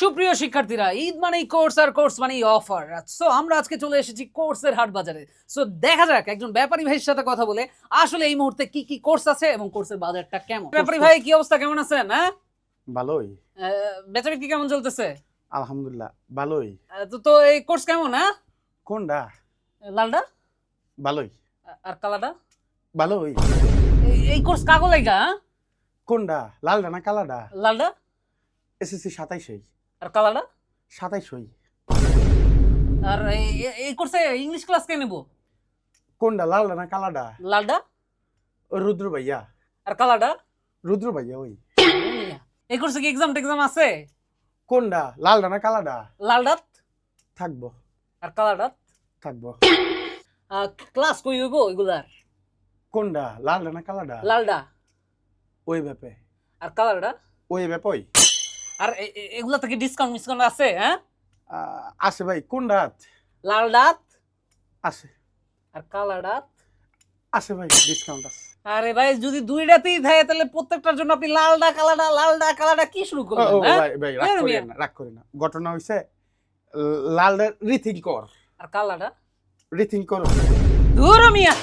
সুপ্রিয় শিক্ষার্থীরা, ঈদ মানেই কোর্স আর কোর্স মানেই অফার। সো আমরা আজকে চলে এসেছি কোর্সের হাট বাজারে। সো দেখা যাক একজন ব্যাপারী ভাইয়ের সাথে কথা বলে আসলে এই মুহূর্তে কি কি কোর্স আছে এবং কোর্সের বাজারটা কেমন। ব্যাপারী ভাই, কি অবস্থা, কেমন আছেন? হ্যাঁ, ভালোই। বেচাবিক্রি কেমন চলতেছে? আলহামদুলিল্লাহ ভালোই। তো এই কোর্স কেমন? হ্যাঁ, কোনটা? লালডা ভালোই। আর কালাডা? ভালোই। এই কোর্স কাগো লাইগা? কোনটা? লালডা না কালাডা? লালডা। এসএসসি 27 আর কালাডা? 27। আর এই কোর্সে ইংলিশ ক্লাস কে নেব? কোনটা? লালডা না কালাডা? লালডা। রুদ্র ভাইয়া। আর কালাডা? রুদ্র ভাইয়া ওই। এই কোর্সে কি এক্সাম টেক্সাম আছে? কোনটা? লালডা না কালাডা? লালডাত। থাকবো। আর কালাডাত? থাকবো। ক্লাস কই হইব এগুলার? কোনটা? লালডা না কালাডা? লালডা। ওই ব্যাপে। আর কালারডা? ওই ব্যাপই। আর এগুলা থেকে ডিসকাউন্ট মিসকাউন্ট আছে? হ্যাঁ আছে ভাই। কোনটা? লালডাত আছে। আর কালারডাত আছে ভাই, ডিসকাউন্ট আছে। আরে ভাই, যদি দুইটাতেই থাকে তাহলে প্রত্যেকটার জন্য আপনি লালডা কালাডা কি শুরু করলেন? ভাই ভাই, রাগ করি না। ঘটনা হইছে লালডা রিথিং কর। আর কালারডা রিথিং কর। দূর মিয়া।